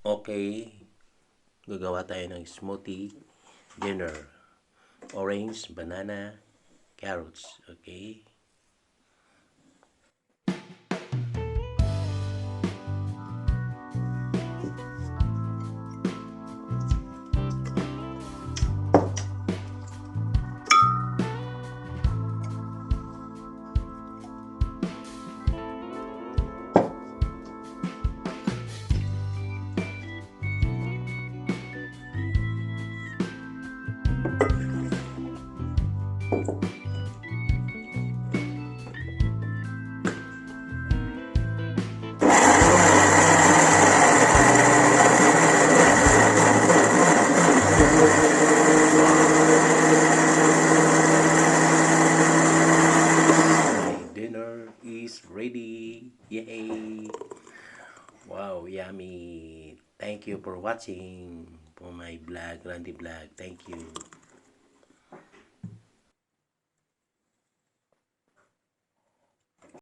Okay, gagawa tayo ng smoothie dinner. Orange, banana, carrots. Okay? Dinner is ready. Yay! Wow, yummy. Thank you for watching for my vlog, Randy vlog. Thank you.